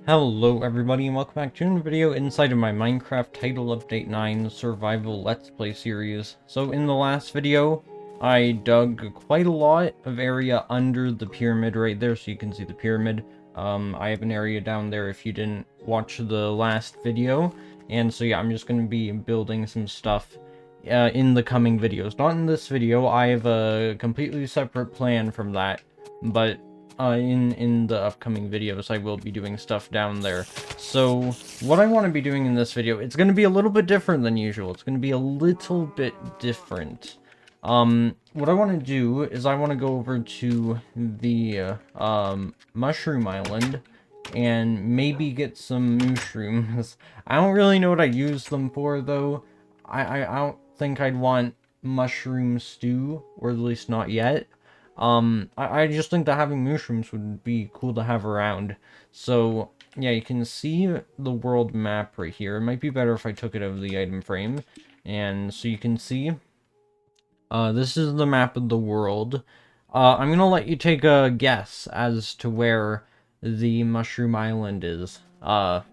Hello everybody and welcome back to another video inside of my Minecraft Title Update 9 Survival Let's Play series. So in the last video, I dug quite a lot of area under the pyramid right there so you can see the pyramid. I have an area down there if you didn't watch the last video. And so yeah, I'm just going to be building some stuff in the coming videos. Not in this video, I have a completely separate plan from that, but in the upcoming videos, I will be doing stuff down there. So, what I want to be doing in this video, it's going to be a little bit different than usual. It's going to be a little bit different. What I want to do is I want to go over to the, Mushroom Island and maybe get some mushrooms. I don't really know what I use them for, though. I don't think I'd want mushroom stew, or at least not yet. I just think that having mushrooms would be cool to have around. So, yeah, you can see the world map right here. It might be better if I took it out of the item frame. And so you can see, this is the map of the world. I'm gonna let you take a guess as to where the Mushroom Island is. Alright,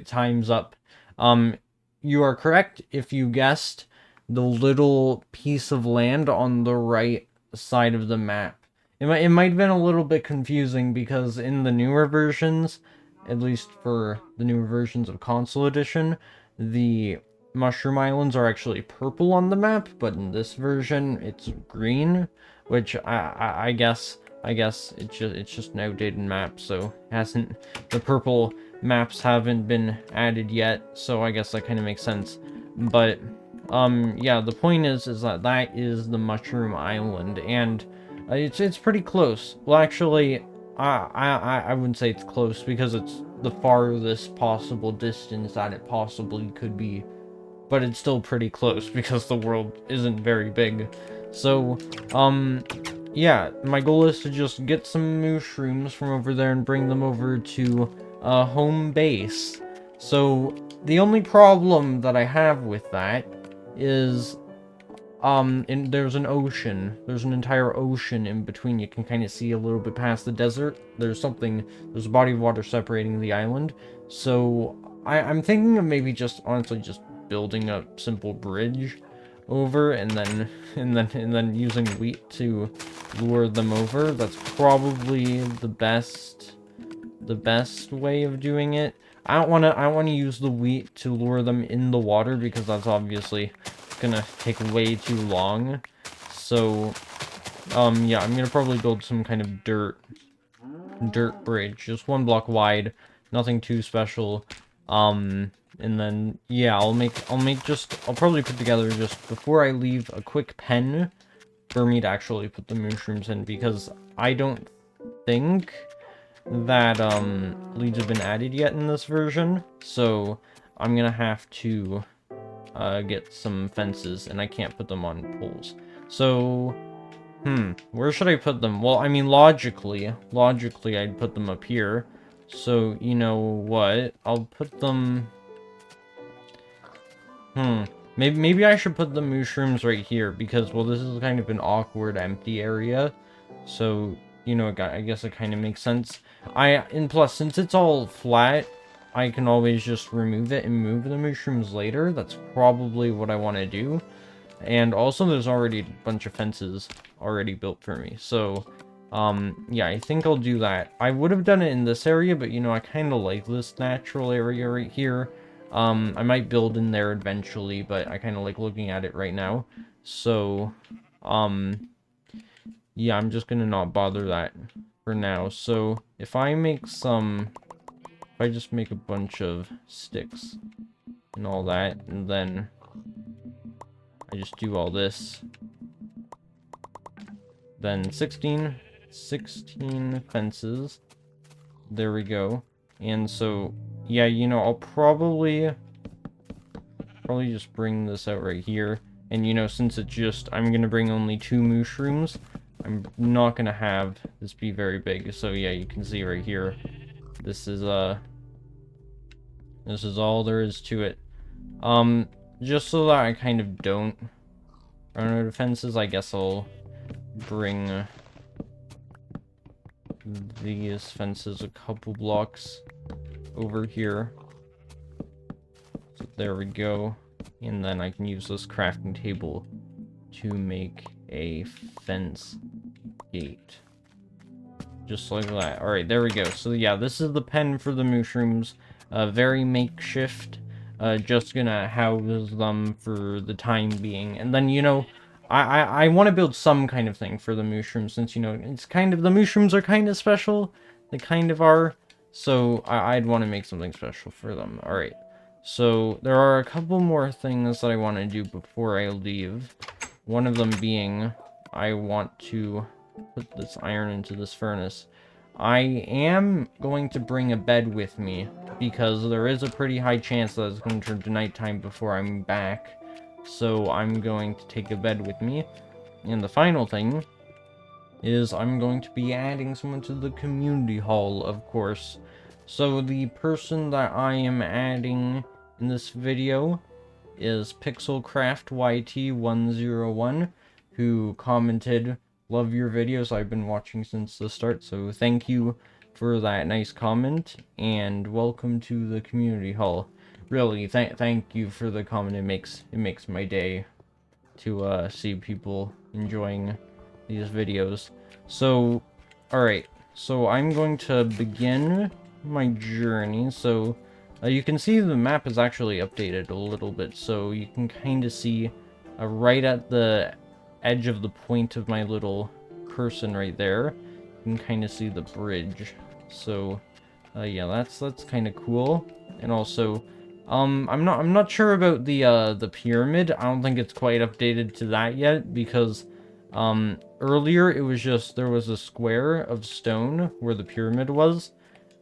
time's up. You are correct if you guessed the little piece of land on the right side of the map. It might have been a little bit confusing because in the newer versions, at least for the newer versions of Console Edition, the Mushroom Islands are actually purple on the map, but in this version it's green, which I guess it's just an outdated map, so the purple maps haven't been added yet, so I guess that kind of makes sense. But yeah, the point is that is the Mushroom Island, and it's pretty close. Well, actually, I wouldn't say it's close because it's the farthest possible distance that it possibly could be, but it's still pretty close because the world isn't very big. So, yeah, my goal is to just get some mushrooms from over there and bring them over to home base. So, the only problem that I have with that is, there's an ocean. There's an entire ocean in between. You can kind of see a little bit past the desert. There's a body of water separating the island. So, I'm thinking of maybe honestly just building a simple bridge over and then using wheat to lure them over. That's probably the best way of doing it. I don't want to use the wheat to lure them in the water because that's obviously gonna take way too long. So, yeah, I'm gonna probably build some kind of dirt bridge, just 1 block wide, nothing too special. And then, yeah, I'll probably put together, just before I leave, a quick pen for me to actually put the mushrooms in, because I don't think that leads have been added yet in this version, so I'm gonna have to get some fences, and I can't put them on poles. So, where should I put them? Well, I mean, logically, I'd put them up here. So, you know what? I'll put them... Maybe I should put the mushrooms right here, because, well, this is kind of an awkward, empty area. So, you know, I guess it kind of makes sense. And plus, since it's all flat, I can always just remove it and move the mushrooms later. That's probably what I want to do. And also, there's already a bunch of fences already built for me. So, yeah, I think I'll do that. I would have done it in this area, but, you know, I kind of like this natural area right here. I might build in there eventually, but I kind of like looking at it right now. So, yeah, I'm just gonna not bother that for now. So, if I just make a bunch of sticks and all that, and then I just do all this, then 16 fences. There we go. And so, yeah, you know, I'll probably just bring this out right here. And, you know, since I'm gonna bring only 2 mushrooms, I'm not gonna have this be very big. So, yeah, you can see right here, this is all there is to it. Just so that I kind of don't run out of fences, I guess I'll bring these fences a couple blocks over here. So there we go. And then I can use this crafting table to make a fence gate. Just like that. Alright, there we go. So yeah, this is the pen for the mushrooms. Very makeshift. Just gonna house them for the time being. And then, you know, I want to build some kind of thing for the mushrooms, since, you know, it's kind of, the mushrooms are kind of special. They kind of are. So I'd want to make something special for them. Alright. So there are a couple more things that I want to do before I leave. One of them being, I want to put this iron into this furnace. I am going to bring a bed with me, because there is a pretty high chance that it's going to turn to nighttime before I'm back. So I'm going to take a bed with me. And the final thing is I'm going to be adding someone to the community hall, of course. So the person that I am adding in this video is PixelCraftYT101, who commented, "Love your videos, I've been watching since the start." So thank you for that nice comment, and welcome to the community hall. Really, thank you for the comment. It makes my day to see people enjoying these videos. So, alright, so I'm going to begin my journey. So you can see the map is actually updated a little bit, so you can kind of see right at the edge of the point of my little person right there, you can kind of see the bridge. So yeah, that's kind of cool. And also, I'm not sure about the pyramid. I don't think it's quite updated to that yet, because earlier it was just, there was a square of stone where the pyramid was,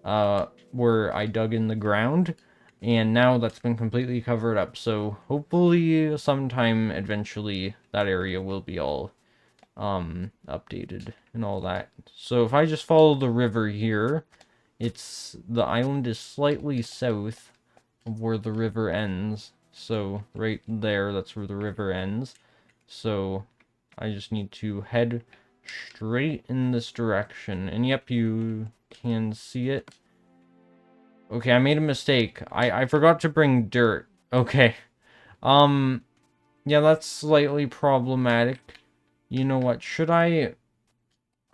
where I dug in the ground, and now that's been completely covered up. So hopefully sometime eventually that area will be all updated and all that. So if I just follow the river here, the island is slightly south of where the river ends. So right there, that's where the river ends. So I just need to head straight in this direction. And yep, you can see it. Okay, I made a mistake. I forgot to bring dirt. Okay. Yeah, that's slightly problematic. You know what? Should I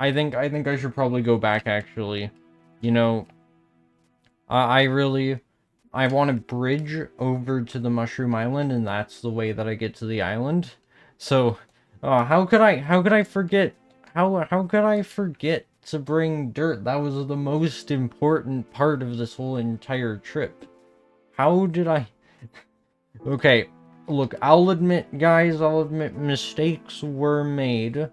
think I should probably go back, actually. You know, I want to bridge over to the Mushroom Island, and that's the way that I get to the island. So, how could I forget? How could I forget to bring dirt? That was the most important part of this whole entire trip. How did I? Okay, look, I'll admit, guys, mistakes were made.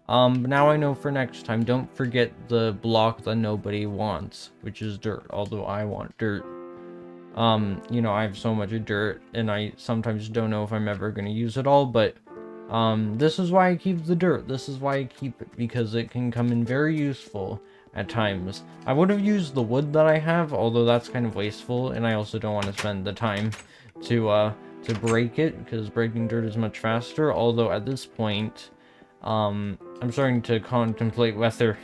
Now I know for next time, don't forget the block that nobody wants, which is dirt, although I want dirt. You know, I have so much dirt, and I sometimes don't know if I'm ever going to use it all, but, this is why I keep the dirt. This is why I keep it, because it can come in very useful at times. I would have used the wood that I have, although that's kind of wasteful, and I also don't want to spend the time to break it, because breaking dirt is much faster, although at this point, I'm starting to contemplate whether,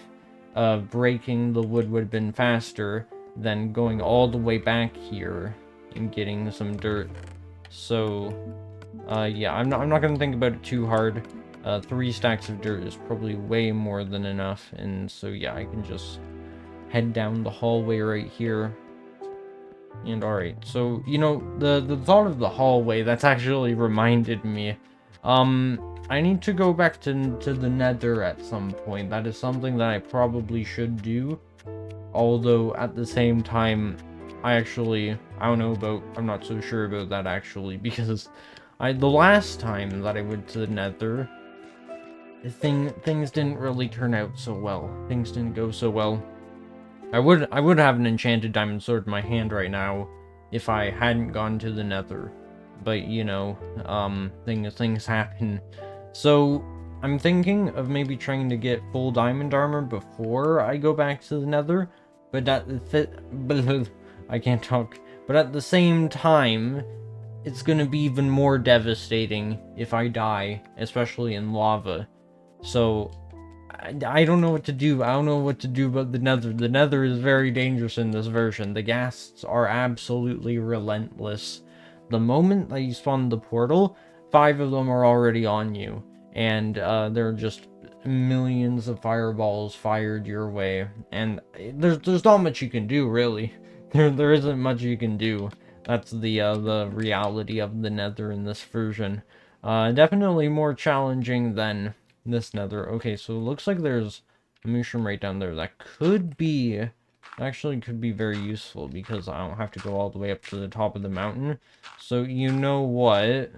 breaking the wood would have been faster than going all the way back here and getting some dirt. So, yeah, I'm not gonna think about it too hard. 3 stacks of dirt is probably way more than enough, and so yeah, I can just head down the hallway right here. And alright, so, you know, the thought of the hallway, that's actually reminded me. I need to go back to the nether at some point. That is something that I probably should do. Although, at the same time, I'm not so sure about that, actually, because the last time that I went to the nether, things didn't really turn out so well. Things didn't go so well. I would have an enchanted diamond sword in my hand right now if I hadn't gone to the nether. But, you know, things happen. So, I'm thinking of maybe trying to get full diamond armor before I go back to the nether. But I can't talk. But at the same time, it's gonna be even more devastating if I die, especially in lava. So, I don't know what to do. I don't know what to do about the nether. The nether is very dangerous in this version. The ghasts are absolutely relentless. The moment that you spawn the portal, 5 of them are already on you. And there are just millions of fireballs fired your way. And there's not much you can do, really. There isn't much you can do. That's the reality of the nether in this version. Definitely more challenging than this nether. Okay, so it looks like there's a mushroom right down there. That could be, actually could be very useful because I don't have to go all the way up to the top of the mountain. So you know what?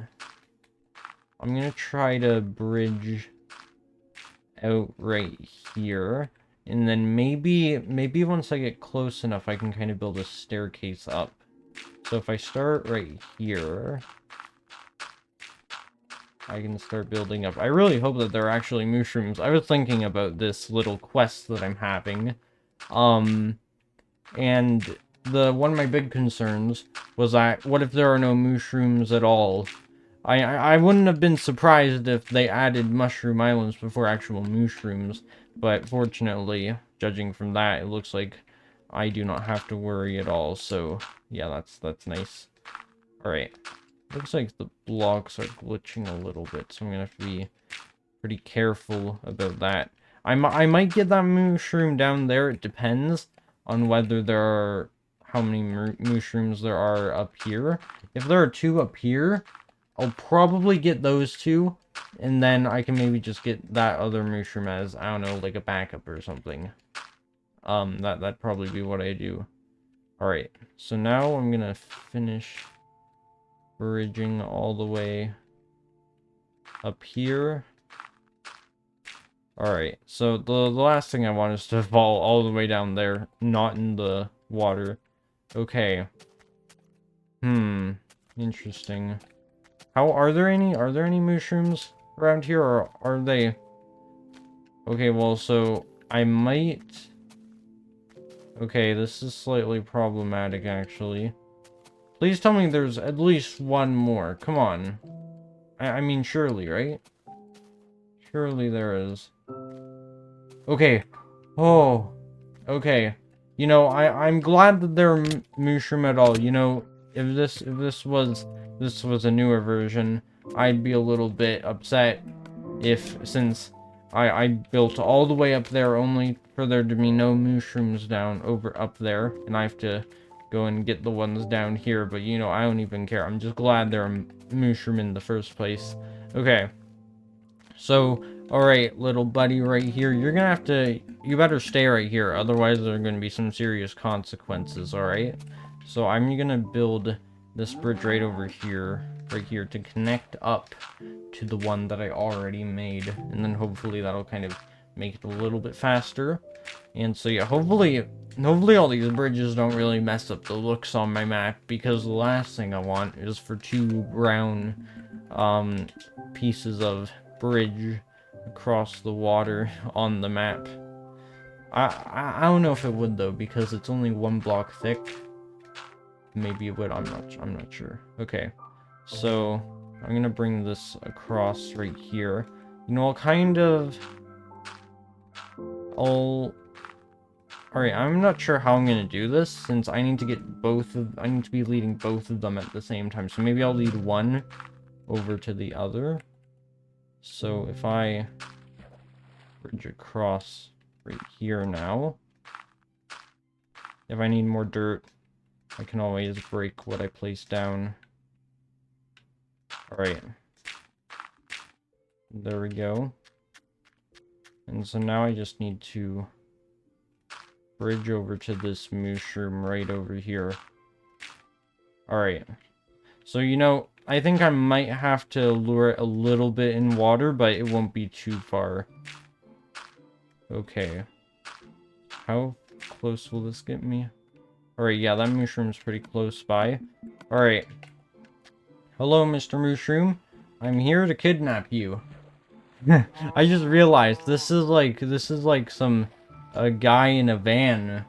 I'm gonna try to bridge out right here. And then maybe once I get close enough, I can kind of build a staircase up. So if I start right here, I can start building up. I really hope that there are actually mushrooms. I was thinking about this little quest that I'm having. And one of my big concerns was that, what if there are no mushrooms at all? I wouldn't have been surprised if they added mushroom islands before actual mushrooms, but fortunately, judging from that, it looks like I do not have to worry at all, so yeah, that's nice. Alright, looks like the blocks are glitching a little bit, so I'm gonna have to be pretty careful about that. I might get that mushroom down there, it depends on whether there are, how many mushrooms there are up here. If there are 2 up here, I'll probably get those 2, and then I can maybe just get that other mushroom as, I don't know, like a backup or something. That'd probably be what I do. Alright, so now I'm gonna finish bridging all the way up here. Alright, so the last thing I want is to fall all the way down there, not in the water. Okay. Interesting. Are there any mushrooms around here, or are they... Okay, well, so I might... Okay, this is slightly problematic, actually. Please tell me there's at least one more. Come on. I mean, surely, right? Surely there is. Okay. Oh. Okay. You know, I'm glad that they're mushroom at all. You know, if this was a newer version, I'd be a little bit upset since I built all the way up there only for there to be no mushrooms down up there, and I have to go and get the ones down here, but you know, I don't even care. I'm just glad they're a mushroom in the first place. Okay. So, alright, little buddy right here, you're gonna have to, you better stay right here, otherwise there are gonna be some serious consequences, alright? So I'm gonna build this bridge right over here, to connect up to the one that I already made, and then hopefully that'll kind of make it a little bit faster. And so yeah, hopefully all these bridges don't really mess up the looks on my map, because the last thing I want is for 2 brown pieces of bridge across the water on the map. I don't know if it would though, because it's only 1 block thick. Maybe it would, I'm not sure. Okay, so I'm gonna bring this across right here. You know, Alright, I'm not sure how I'm gonna do this, since I need to be leading both of them at the same time. So maybe I'll lead one over to the other. So if I bridge across right here now, if I need more dirt, I can always break what I place down. Alright. There we go. And so now I just need to bridge over to this mushroom right over here. Alright. So, you know, I think I might have to lure it a little bit in water, but it won't be too far. Okay. How close will this get me? Alright, yeah, that mushroom's pretty close by. Alright. Hello, Mr. Mushroom. I'm here to kidnap you. I just realized this is like some a guy in a van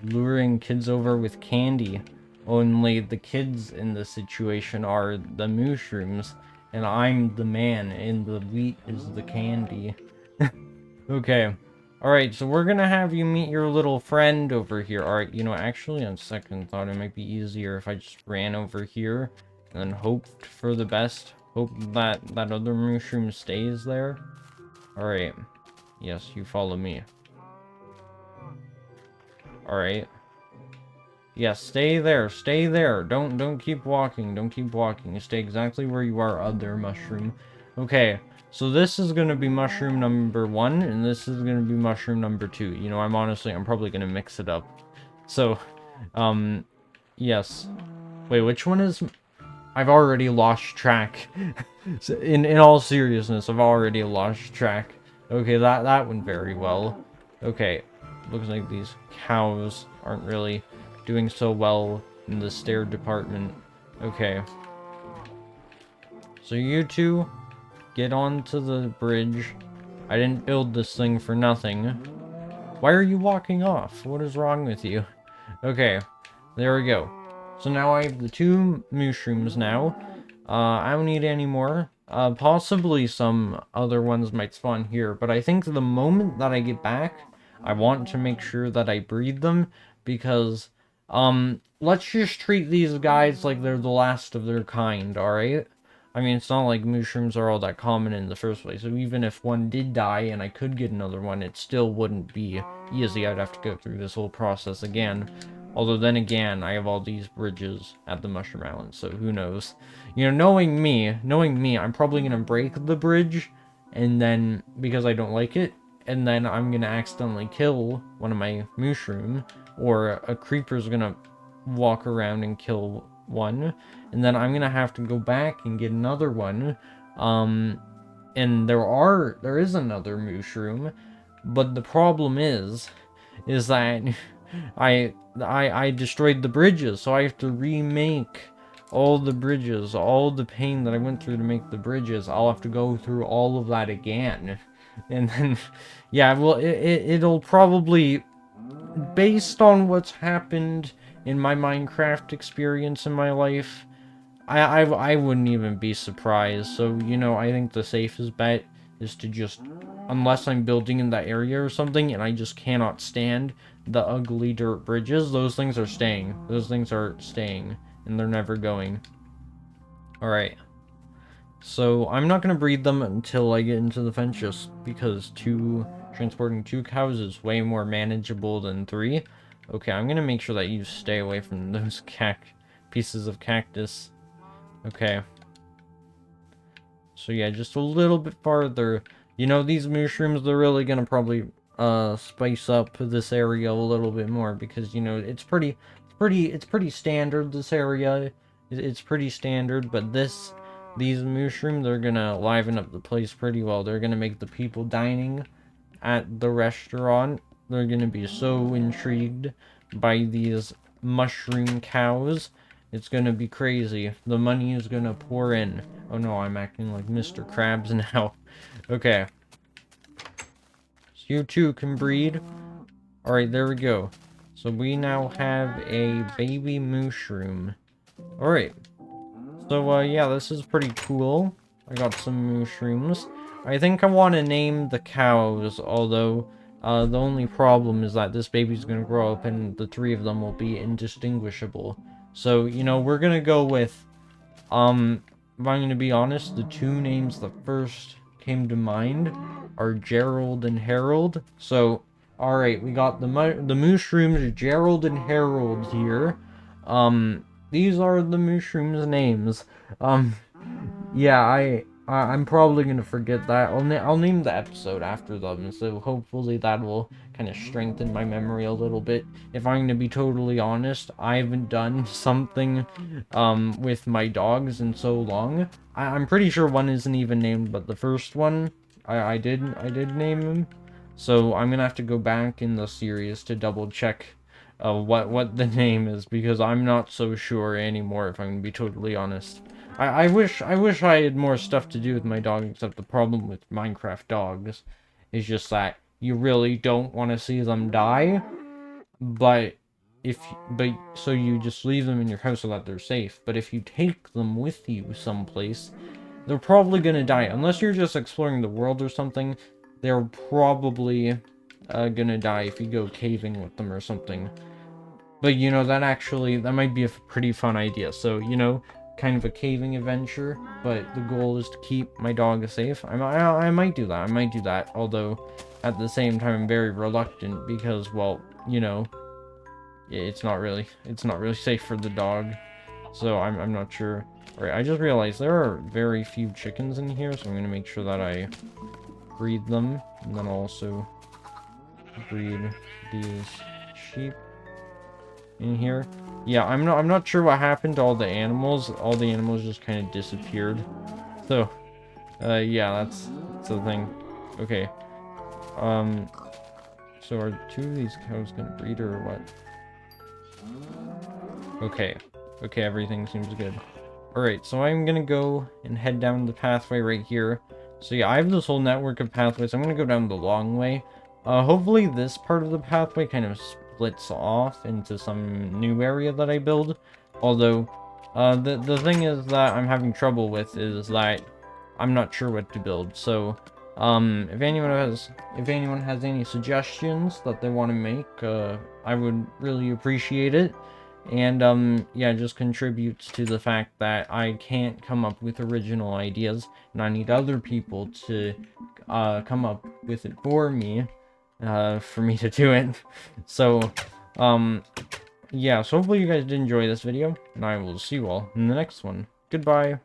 luring kids over with candy. Only the kids in the situation are the mushrooms, and I'm the man, and the wheat is the candy. Okay. Alright, so we're gonna have you meet your little friend over here. Alright, you know, actually, on second thought, it might be easier if I just ran over here and then hoped for the best. Hope that that other mushroom stays there. Alright. Yes, you follow me. Alright. Yes, stay there. Stay there. Don't keep walking. Don't keep walking. Stay exactly where you are, other mushroom. Okay. So this is going to be mushroom number 1, and this is going to be mushroom number 2. You know, I'm probably going to mix it up. So, yes. Wait, which one is... I've already lost track. So in all seriousness, I've already lost track. Okay, that went very well. Okay, looks like these cows aren't really doing so well in the stair department. Okay. So you two, get onto the bridge. I didn't build this thing for nothing. Why are you walking off? What is wrong with you? Okay, there we go. So now I have the 2 mushrooms now. I don't need any more. Possibly some other ones might spawn here, but I think the moment that I get back, I want to make sure that I breed them, because, let's just treat these guys like they're the last of their kind, alright? I mean, it's not like mushrooms are all that common in the first place, so even if one did die and I could get another one, it still wouldn't be easy. I'd have to go through this whole process again. Although then again, I have all these bridges at the Mushroom Island, so who knows. You know, knowing me, I'm probably gonna break the bridge, and then, because I don't like it, and then I'm gonna accidentally kill one of my mushroom, or a creeper's gonna walk around and kill one, and then I'm gonna have to go back and get another one, and there is another mushroom, but the problem is that I destroyed the bridges, so I have to remake all the bridges, all the pain that I went through to make the bridges. I'll have to go through all of that again. And then, yeah, well, it'll probably, based on what's happened in my Minecraft experience in my life, I wouldn't even be surprised. So, you know, I think the safest bet is to just, unless I'm building in that area or something and I just cannot stand the ugly dirt bridges, those things are staying. Those things are staying, and they're never going. Alright. So, I'm not going to breed them until I get into the fence, just because transporting 2 cows is way more manageable than 3. Okay, I'm going to make sure that you stay away from those pieces of cactus. Okay. So yeah, just a little bit farther. You know, these mushrooms, they're really gonna probably spice up this area a little bit more, because, you know, it's pretty standard, this area. It's pretty standard, but these mushrooms, they're gonna liven up the place pretty well. They're gonna make the people dining at the restaurant, they're gonna be so intrigued by these mushroom cows. It's gonna be crazy. The money is gonna pour in. Oh no, I'm acting like Mr. Krabs now. Okay. So you two can breed. Alright, there we go. So we now have a baby mushroom. Alright. So, yeah, this is pretty cool. I got some mushrooms. I think I want to name the cows, although, the only problem is that this baby's gonna grow up and the 3 of them will be indistinguishable. So, you know, we're gonna go with, if I'm gonna be honest, the 2 names that first came to mind are Gerald and Harold. So, alright, we got the mushrooms, Gerald and Harold here. These are the mushrooms' names. Yeah, I'm probably gonna forget that. I'll name the episode after them, so hopefully that will kind of strengthen my memory a little bit. If I'm gonna be totally honest, I haven't done something with my dogs in so long. I'm pretty sure one isn't even named, but the first one I did name him. So I'm gonna have to go back in the series to double check what the name is, because I'm not so sure anymore, if I'm gonna be totally honest. I wish I had more stuff to do with my dog, except the problem with Minecraft dogs is just that you really don't want to see them die, but so you just leave them in your house so that they're safe. But if you take them with you someplace, they're probably gonna die, unless you're just exploring the world or something. they're probably gonna die if you go caving with them or something. But, you know, that might be a pretty fun idea. So, you know, kind of a caving adventure, but the goal is to keep my dog safe. I might do that. I might do that. Although, at the same time, I'm very reluctant because, well, you know, it's not really safe for the dog. So I'm not sure. All right, I just realized there are very few chickens in here, so I'm gonna make sure that I breed them, and then also breed these sheep in here. Yeah, I'm not sure what happened to all the animals. All the animals just kind of disappeared. So, yeah, that's the thing. Okay. So are two of these cows gonna breed or what? Okay. Okay, everything seems good. Alright, so I'm gonna go and head down the pathway right here. So yeah, I have this whole network of pathways. I'm gonna go down the long way. Hopefully this part of the pathway kind of splits off into some new area that I build. Although, the thing is that I'm having trouble with is that I'm not sure what to build. So, if anyone has any suggestions that they want to make, I would really appreciate it. And, yeah, it just contributes to the fact that I can't come up with original ideas, and I need other people to, come up with it for me to do it. So, yeah, so hopefully you guys did enjoy this video, and I will see you all in the next one. Goodbye.